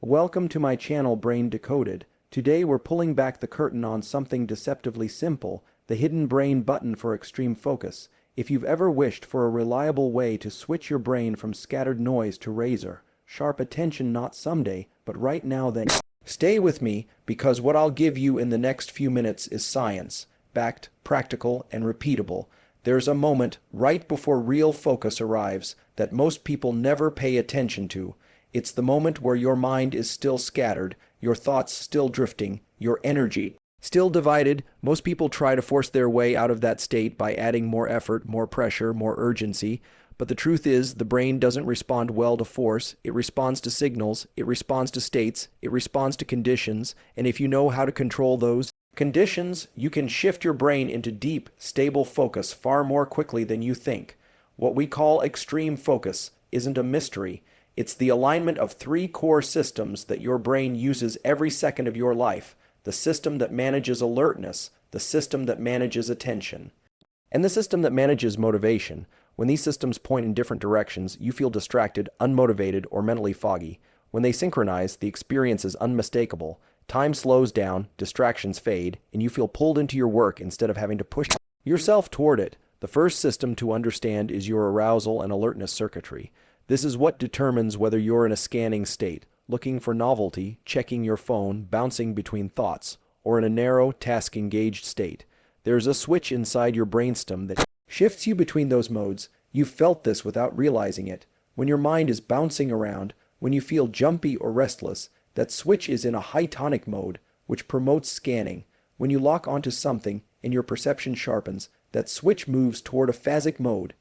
Welcome to my channel Brain Decoded. Today we're pulling back the curtain on something deceptively simple, the hidden brain button for extreme focus. If you've ever wished for a reliable way to switch your brain from scattered noise to razor sharp attention, not someday, but right now, then stay with me, because what I'll give you in the next few minutes is science, backed, practical, and repeatable. There's a moment right before real focus arrives that most people never pay attention to. It's the moment where your mind is still scattered, your thoughts still drifting, your energy still divided. Most people try to force their way out of that state by adding more effort, more pressure, more urgency. But the truth is, the brain doesn't respond well to force. It responds to signals, it responds to states, it responds to conditions, and if you know how to control those conditions, you can shift your brain into deep, stable focus far more quickly than you think. What we call extreme focus isn't a mystery. It's the alignment of three core systems that your brain uses every second of your life: the system that manages alertness, the system that manages attention, and the system that manages motivation. When these systems point in different directions, you feel distracted, unmotivated, or mentally foggy. When they synchronize, the experience is unmistakable. Time slows down, distractions fade, and you feel pulled into your work instead of having to push yourself toward it. The first system to understand is your arousal and alertness circuitry. This is what determines whether you're in a scanning state, looking for novelty, checking your phone, bouncing between thoughts, or in a narrow, task-engaged state. There's a switch inside your brainstem that shifts you between those modes. You've felt this without realizing it. When your mind is bouncing around, when you feel jumpy or restless, that switch is in a high tonic mode, which promotes scanning. When you lock onto something and your perception sharpens, that switch moves toward a phasic mode,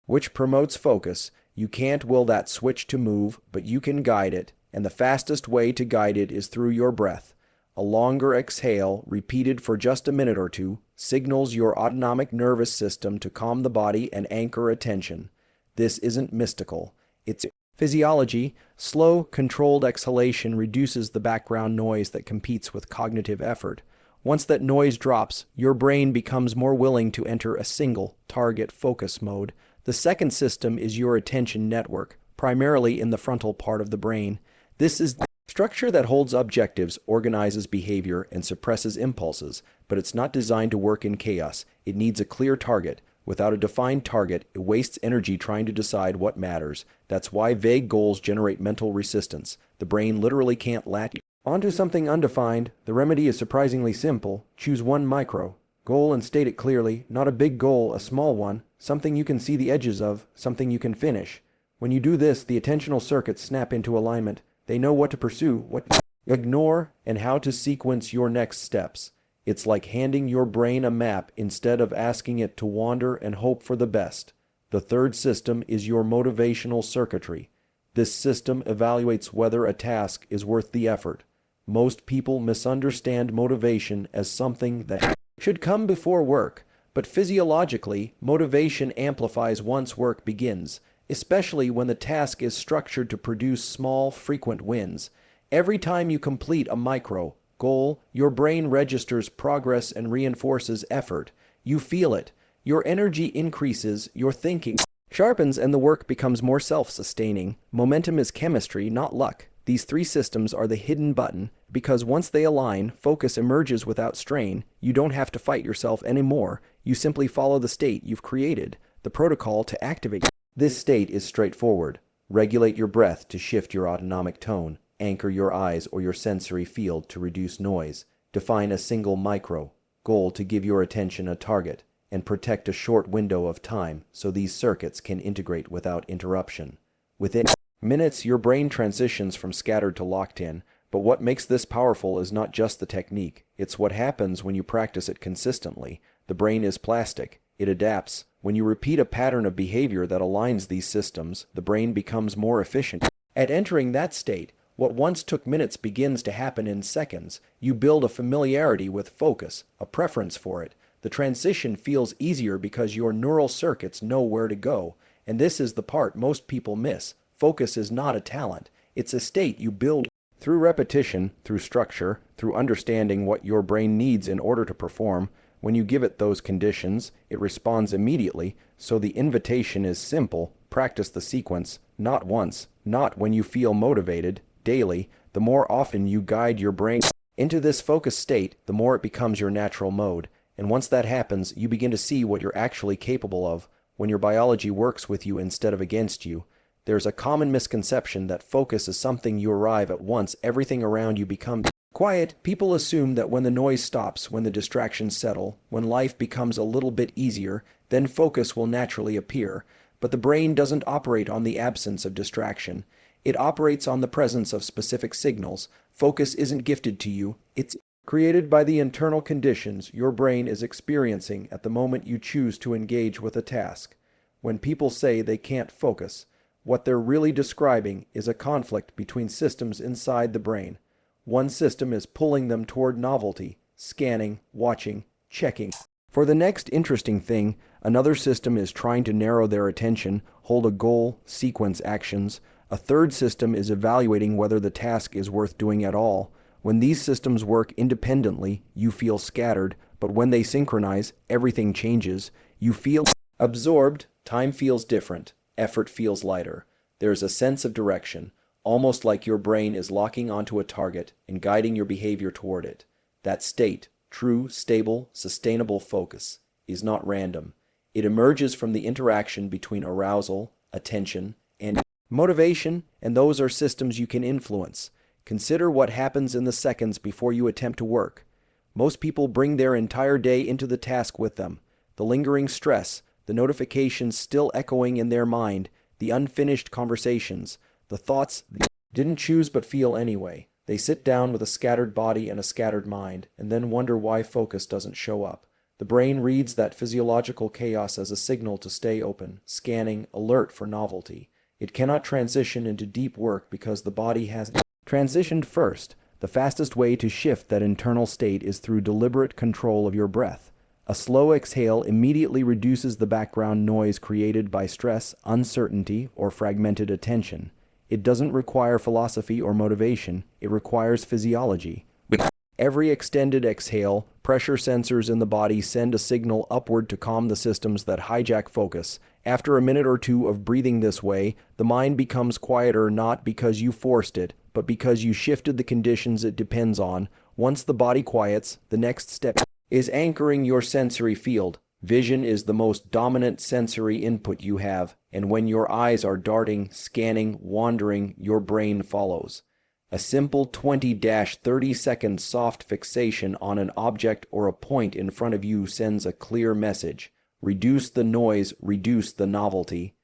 which promotes focus. You can't will that switch to move, but you can guide it, and the fastest way to guide it is through your breath. A longer exhale, repeated for just a minute or two, signals your autonomic nervous system to calm the body and anchor attention. This isn't mystical. It's physiology. Slow, controlled exhalation reduces the background noise that competes with cognitive effort. Once that noise drops, your brain becomes more willing to enter a single, target focus mode. The second system is your attention network, primarily in the frontal part of the brain. This is the structure that holds objectives, organizes behavior, and suppresses impulses, but it's not designed to work in chaos. It needs a clear target. Without a defined target, it wastes energy trying to decide what matters. That's why vague goals generate mental resistance. The brain literally can't latch onto something undefined. The remedy is surprisingly simple. Choose one micro goal and state it clearly. Not a big goal, a small one, something you can see the edges of, something you can finish. When you do this, the attentional circuits snap into alignment. They know what to pursue, what to ignore, and how to sequence your next steps. It's like handing your brain a map instead of asking it to wander and hope for the best. The third system is your motivational circuitry. This system evaluates whether a task is worth the effort. Most people misunderstand motivation as something that should come before work, but physiologically, motivation amplifies once work begins, especially when the task is structured to produce small, frequent wins. Every time you complete a micro goal, your brain registers progress and reinforces effort. You feel it. Your energy increases, your thinking sharpens, and the work becomes more self-sustaining. Momentum is chemistry, not luck. These three systems are the hidden button, because once they align, focus emerges without strain. You don't have to fight yourself anymore. You simply follow the state you've created. The protocol to activate this state is straightforward. Regulate your breath to shift your autonomic tone. Anchor your eyes or your sensory field to reduce noise. Define a single micro goal to give your attention a target, and protect a short window of time so these circuits can integrate without interruption. Within minutes, your brain transitions from scattered to locked in. But what makes this powerful is not just the technique. It's what happens when you practice it consistently. The brain is plastic. It adapts. When you repeat a pattern of behavior that aligns these systems, the brain becomes more efficient at entering that state. What once took minutes begins to happen in seconds. You build a familiarity with focus, a preference for it. The transition feels easier because your neural circuits know where to go. And this is the part most people miss. Focus is not a talent. It's a state you build through repetition, through structure, through understanding what your brain needs in order to perform. When you give it those conditions, it responds immediately. So the invitation is simple. Practice the sequence, not once, not when you feel motivated, daily, the more often you guide your brain into this focused state, the more it becomes your natural mode. And once that happens, you begin to see what you're actually capable of when your biology works with you instead of against you. There's a common misconception that focus is something you arrive at once everything around you becomes quiet. People assume that when the noise stops, when the distractions settle, when life becomes a little bit easier, then focus will naturally appear. But the brain doesn't operate on the absence of distraction. It operates on the presence of specific signals. Focus isn't gifted to you, it's created by the internal conditions your brain is experiencing at the moment you choose to engage with a task. When people say they can't focus, what they're really describing is a conflict between systems inside the brain. One system is pulling them toward novelty, scanning, watching, checking for the next interesting thing. Another system is trying to narrow their attention, hold a goal, sequence actions. A third system is evaluating whether the task is worth doing at all. When these systems work independently, you feel scattered, but when they synchronize, everything changes. You feel absorbed, time feels different, effort feels lighter. There's a sense of direction, almost like your brain is locking onto a target and guiding your behavior toward it. That state, true, stable, sustainable focus, is not random. It emerges from the interaction between arousal, attention, and motivation, and those are systems you can influence. Consider what happens in the seconds before you attempt to work. Most people bring their entire day into the task with them. The lingering stress, the notifications still echoing in their mind, the unfinished conversations, the thoughts they didn't choose but feel anyway. They sit down with a scattered body and a scattered mind, and then wonder why focus doesn't show up. The brain reads that physiological chaos as a signal to stay open, scanning, alert for novelty. It cannot transition into deep work because the body has transitioned first. The fastest way to shift that internal state is through deliberate control of your breath. A slow exhale immediately reduces the background noise created by stress, uncertainty, or fragmented attention. It doesn't require philosophy or motivation, it requires physiology. With every extended exhale, pressure sensors in the body send a signal upward to calm the systems that hijack focus. After a minute or two of breathing this way, the mind becomes quieter not because you forced it, but because you shifted the conditions it depends on. Once the body quiets, the next step is anchoring your sensory field. Vision is the most dominant sensory input you have, and when your eyes are darting, scanning, wandering, your brain follows. A simple 20-30-second soft fixation on an object or a point in front of you sends a clear message. Reduce the noise, reduce the novelty.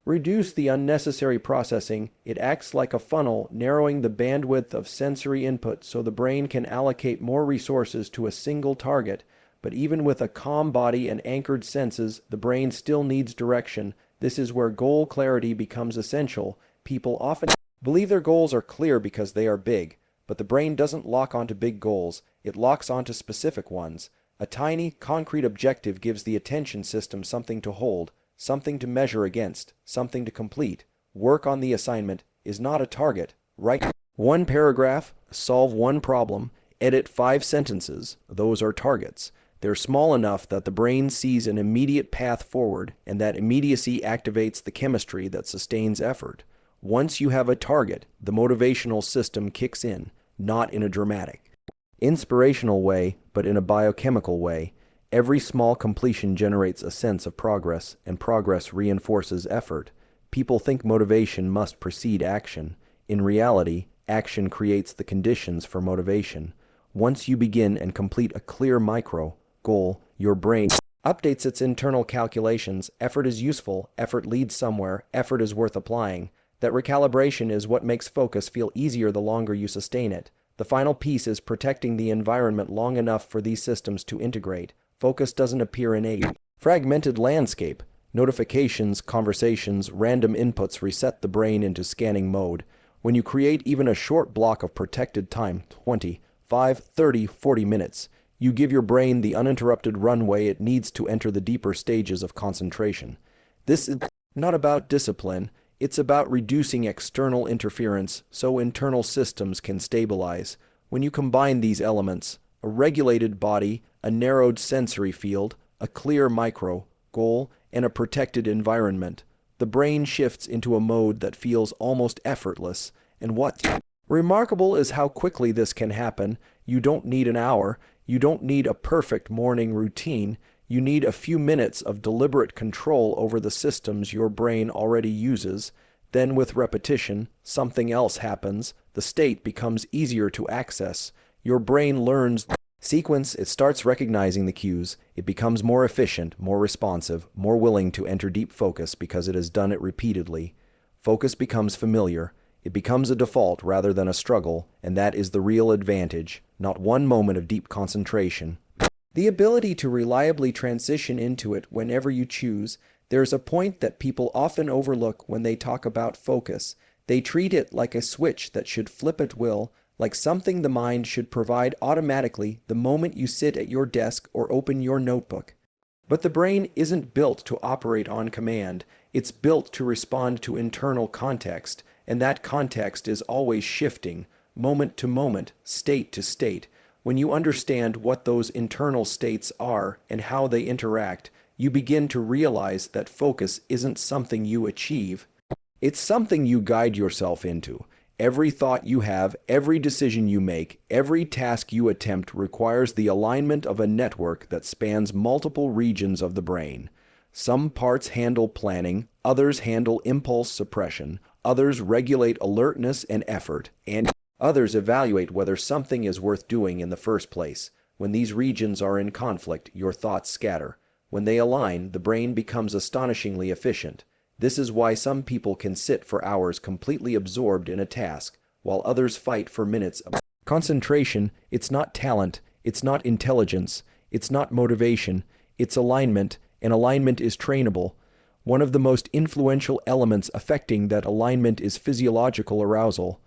Reduce the unnecessary processing. It acts like a funnel, narrowing the bandwidth of sensory input so the brain can allocate more resources to a single target. But even with a calm body and anchored senses, the brain still needs direction. This is where goal clarity becomes essential. People often believe their goals are clear because they are big, but the brain doesn't lock onto big goals, it locks onto specific ones. A tiny, concrete objective gives the attention system something to hold, something to measure against, something to complete. Work on the assignment is not a target. Write one paragraph, solve one problem, edit 5 sentences. Those are targets. They're small enough that the brain sees an immediate path forward, and that immediacy activates the chemistry that sustains effort. Once you have a target, the motivational system kicks in, not in a dramatic, inspirational way, but in a biochemical way. Every small completion generates a sense of progress, and progress reinforces effort. People think motivation must precede action. In reality, action creates the conditions for motivation. Once you begin and complete a clear micro goal, your brain updates its internal calculations. Effort is useful, effort leads somewhere, effort is worth applying. That recalibration is what makes focus feel easier the longer you sustain it. The final piece is protecting the environment long enough for these systems to integrate. Focus doesn't appear in a fragmented landscape. Notifications, conversations, random inputs reset the brain into scanning mode. When you create even a short block of protected time, 20, 5, 30, 40 minutes, you give your brain the uninterrupted runway it needs to enter the deeper stages of concentration. This is not about discipline, it's about reducing external interference so internal systems can stabilize. When you combine these elements, a regulated body, a narrowed sensory field, a clear micro goal, and a protected environment, the brain shifts into a mode that feels almost effortless. And what Remarkable is how quickly this can happen. You don't need an hour. You don't need a perfect morning routine. You need a few minutes of deliberate control over the systems your brain already uses. Then, with repetition, something else happens. The state becomes easier to access. Your brain learns sequence, it starts recognizing the cues. It becomes more efficient, more responsive, more willing to enter deep focus because it has done it repeatedly. Focus becomes familiar. It becomes a default rather than a struggle, and that is the real advantage. Not one moment of deep concentration. The ability to reliably transition into it whenever you choose. There's a point that people often overlook when they talk about focus. They treat it like a switch that should flip at will, like something the mind should provide automatically the moment you sit at your desk or open your notebook. But the brain isn't built to operate on command. It's built to respond to internal context, and that context is always shifting, moment to moment, state to state. When you understand what those internal states are and how they interact, you begin to realize that focus isn't something you achieve. It's something you guide yourself into. Every thought you have, every decision you make, every task you attempt requires the alignment of a network that spans multiple regions of the brain. Some parts handle planning, others handle impulse suppression, others regulate alertness and effort, and others evaluate whether something is worth doing in the first place. When these regions are in conflict, your thoughts scatter. When they align, the brain becomes astonishingly efficient. This is why some people can sit for hours completely absorbed in a task, while others fight for minutes of concentration. It's not talent, it's not intelligence, it's not motivation, it's alignment, and alignment is trainable. One of the most influential elements affecting that alignment is physiological arousal.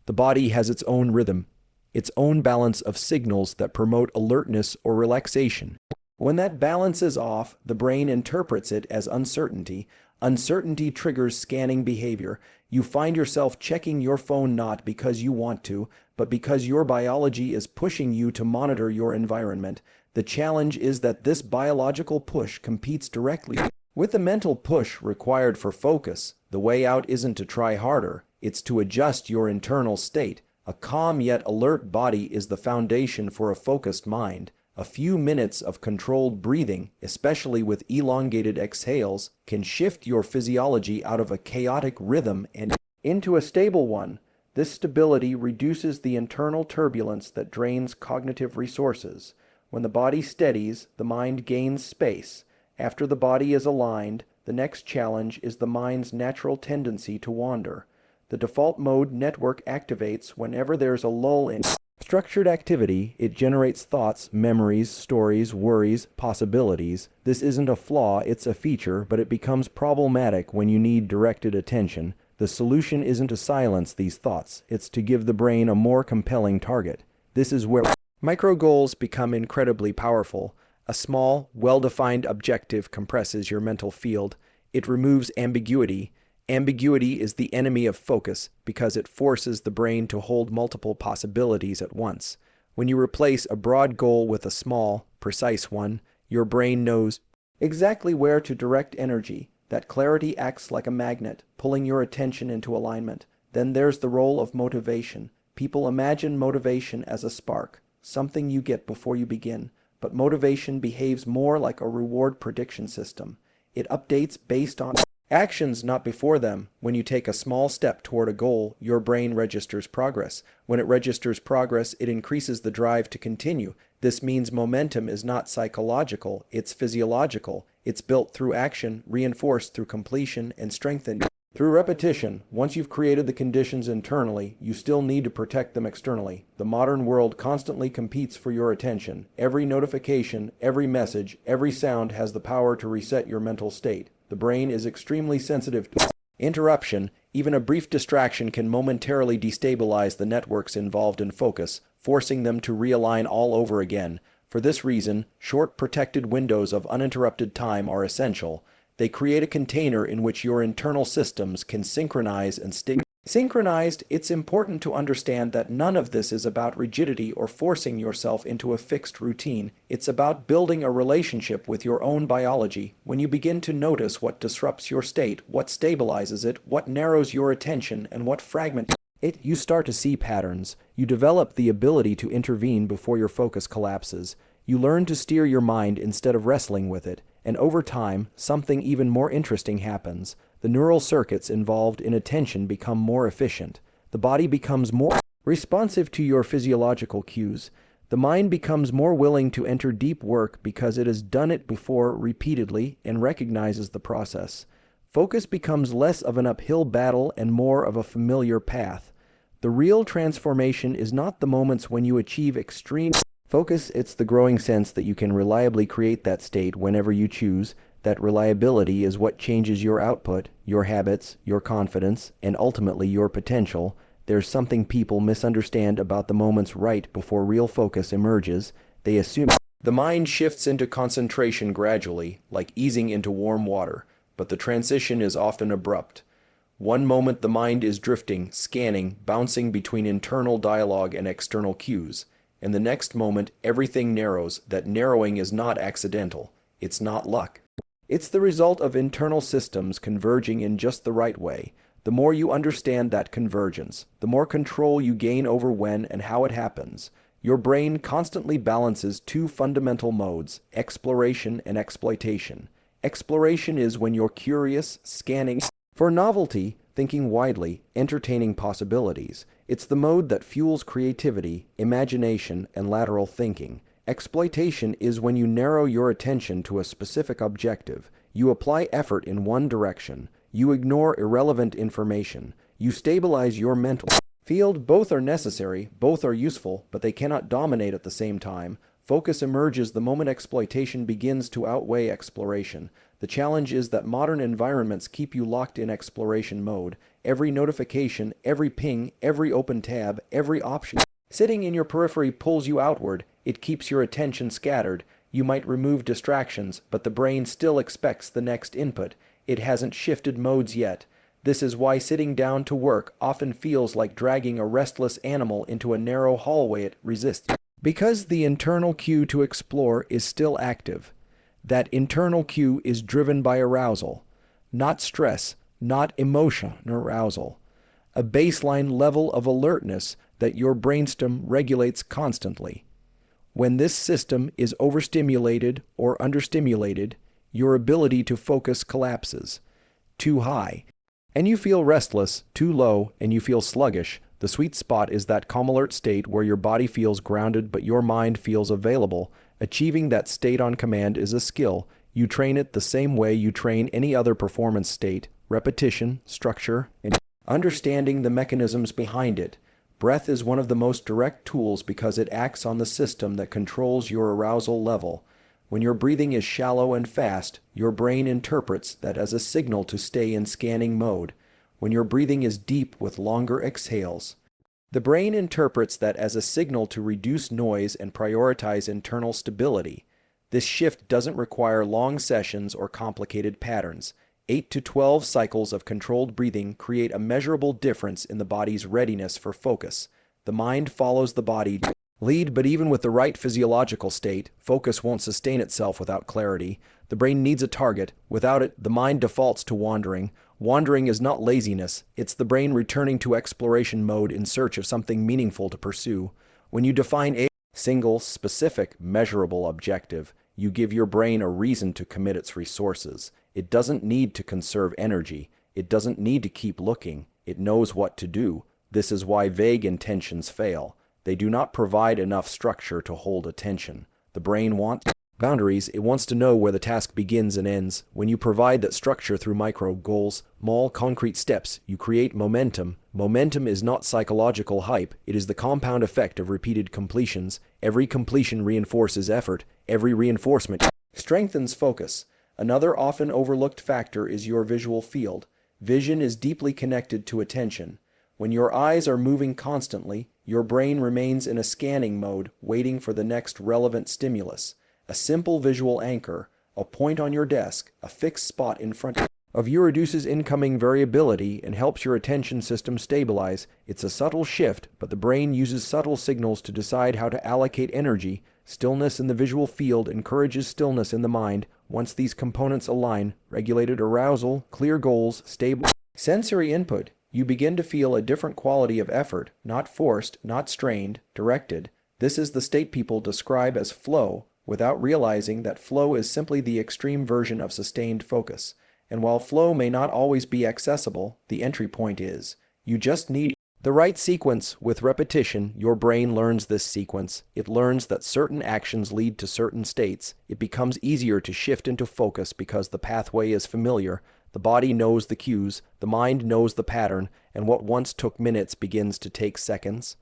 The body has its own rhythm, its own balance of signals that promote alertness or relaxation. When that balance is off, the brain interprets it as uncertainty. Uncertainty triggers scanning behavior. You find yourself checking your phone not because you want to, but because your biology is pushing you to monitor your environment. The challenge is that this biological push competes directly with the mental push required for focus. The way out isn't to try harder, it's to adjust your internal state. A calm yet alert body is the foundation for a focused mind. A few minutes of controlled breathing, especially with elongated exhales, can shift your physiology out of a chaotic rhythm and into a stable one. This stability reduces the internal turbulence that drains cognitive resources. When the body steadies, the mind gains space. After the body is aligned, the next challenge is the mind's natural tendency to wander. The default mode network activates whenever there's a lull in structured activity. It generates thoughts, memories, stories, worries, possibilities. This isn't a flaw, it's a feature, but it becomes problematic when you need directed attention. The solution isn't to silence these thoughts, it's to give the brain a more compelling target. This is where micro goals become incredibly powerful. A small, well-defined objective compresses your mental field. It removes ambiguity. Ambiguity is the enemy of focus because it forces the brain to hold multiple possibilities at once. When you replace a broad goal with a small, precise one, your brain knows exactly where to direct energy. That clarity acts like a magnet, pulling your attention into alignment. Then there's the role of motivation. People imagine motivation as a spark, something you get before you begin. But motivation behaves more like a reward prediction system. It updates based on actions, not before them. When you take a small step toward a goal, your brain registers progress. When it registers progress, it increases the drive to continue. This means momentum is not psychological, it's physiological. It's built through action, reinforced through completion, and strengthened through repetition. Once you've created the conditions internally, you still need to protect them externally. The modern world constantly competes for your attention. Every notification, every message, every sound has the power to reset your mental state. The brain is extremely sensitive to interruption. Even a brief distraction can momentarily destabilize the networks involved in focus, forcing them to realign all over again. For this reason, short protected windows of uninterrupted time are essential. They create a container in which your internal systems can synchronize and stay synchronized. It's important to understand that none of this is about rigidity or forcing yourself into a fixed routine. It's about building a relationship with your own biology. When you begin to notice what disrupts your state, what stabilizes it, what narrows your attention, and what fragments You start to see patterns. You develop the ability to intervene before your focus collapses. You learn to steer your mind instead of wrestling with it. And over time, something even more interesting happens. The neural circuits involved in attention become more efficient. The body becomes more responsive to your physiological cues. The mind becomes more willing to enter deep work because it has done it before repeatedly and recognizes the process. Focus becomes less of an uphill battle and more of a familiar path. The real transformation is not the moments when you achieve extreme focus, it's the growing sense that you can reliably create that state whenever you choose. That reliability is what changes your output, your habits, your confidence, and ultimately your potential. There's something people misunderstand about the moments right before real focus emerges. They assume the mind shifts into concentration gradually, like easing into warm water, but the transition is often abrupt. One moment the mind is drifting, scanning, bouncing between internal dialogue and external cues, and the next moment everything narrows. That narrowing is not accidental. It's not luck. It's the result of internal systems converging in just the right way. The more you understand that convergence, the more control you gain over when and how it happens. Your brain constantly balances two fundamental modes, exploration and exploitation. Exploration is when you're curious, scanning for novelty, thinking widely, entertaining possibilities. It's the mode that fuels creativity, imagination, and lateral thinking. Exploitation is when you narrow your attention to a specific objective. You apply effort in one direction. You ignore irrelevant information. You stabilize your mental field. Both are necessary, both are useful, but they cannot dominate at the same time. Focus emerges the moment exploitation begins to outweigh exploration. The challenge is that modern environments keep you locked in exploration mode. Every notification, every ping, every open tab, every option sitting in your periphery pulls you outward. It keeps your attention scattered. You might remove distractions, but the brain still expects the next input. It hasn't shifted modes yet. This is why sitting down to work often feels like dragging a restless animal into a narrow hallway it resists. Because the internal cue to explore is still active. That internal cue is driven by arousal, not stress, not emotion arousal. A baseline level of alertness that your brainstem regulates constantly. When this system is overstimulated or understimulated, your ability to focus collapses. Too high, and you feel restless. Too low, and you feel sluggish. The sweet spot is that calm alert state where your body feels grounded but your mind feels available. Achieving that state on command is a skill. You train it the same way you train any other performance state: repetition, structure, and understanding the mechanisms behind it. Breath is one of the most direct tools because it acts on the system that controls your arousal level. When your breathing is shallow and fast, your brain interprets that as a signal to stay in scanning mode. When your breathing is deep with longer exhales, the brain interprets that as a signal to reduce noise and prioritize internal stability. This shift doesn't require long sessions or complicated patterns. 8 to 12 cycles of controlled breathing create a measurable difference in the body's readiness for focus. The mind follows the body lead, but even with the right physiological state, focus won't sustain itself without clarity. The brain needs a target. Without it, the mind defaults to wandering. Wandering is not laziness. It's the brain returning to exploration mode in search of something meaningful to pursue. When you define a single, specific, measurable objective, you give your brain a reason to commit its resources. It doesn't need to conserve energy. It doesn't need to keep looking. It knows what to do. This is why vague intentions fail. They do not provide enough structure to hold attention. The brain wants boundaries. It wants to know where the task begins and ends. When you provide that structure through micro goals, small concrete steps, you create momentum. Momentum is not psychological hype. It is the compound effect of repeated completions. Every completion reinforces effort. Every reinforcement strengthens focus. Another often overlooked factor is your visual field. Vision is deeply connected to attention. When your eyes are moving constantly, your brain remains in a scanning mode, waiting for the next relevant stimulus. A simple visual anchor, a point on your desk, a fixed spot in front of you reduces incoming variability and helps your attention system stabilize. It's a subtle shift, but the brain uses subtle signals to decide how to allocate energy. Stillness in the visual field encourages stillness in the mind. Once these components align, regulated arousal, clear goals, stable sensory input, You begin to feel a different quality of effort, not forced, not strained, directed. This is the state people describe as flow, without realizing that flow is simply the extreme version of sustained focus. And while flow may not always be accessible, the entry point is. You just need the right sequence. With repetition, your brain learns this sequence. It learns that certain actions lead to certain states. It becomes easier to shift into focus because the pathway is familiar. The body knows the cues, the mind knows the pattern, and what once took minutes begins to take seconds.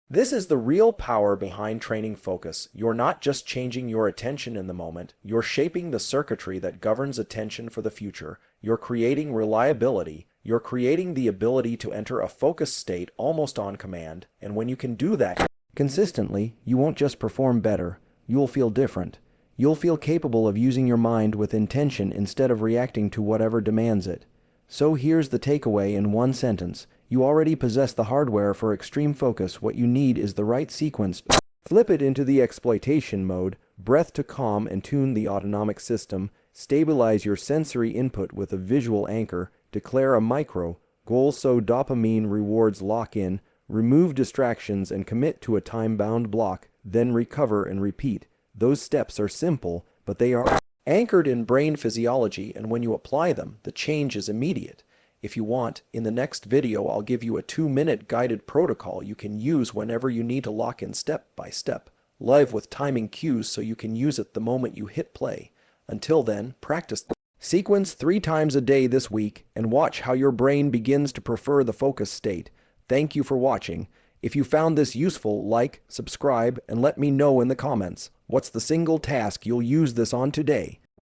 This is the real power behind training focus. You're not just changing your attention in the moment, you're shaping the circuitry that governs attention for the future. You're creating reliability. You're creating the ability to enter a focused state almost on command, and when you can do that consistently, you won't just perform better, you'll feel different. You'll feel capable of using your mind with intention instead of reacting to whatever demands it. So here's the takeaway in one sentence. You already possess the hardware for extreme focus. What you need is the right sequence. Flip it into the exploitation mode, breath to calm and tune the autonomic system, stabilize your sensory input with a visual anchor, declare a micro goal so dopamine rewards lock in, remove distractions and commit to a time-bound block, then recover and repeat. Those steps are simple, but they are anchored in brain physiology, and when you apply them, the change is immediate. If you want, in the next video I'll give you a 2-minute guided protocol you can use whenever you need to lock in step by step, live with timing cues so you can use it the moment you hit play. Until then, practice sequence 3 times a day this week and watch how your brain begins to prefer the focus state. Thank you for watching. If you found this useful, like, subscribe, and let me know in the comments. What's the single task you'll use this on today?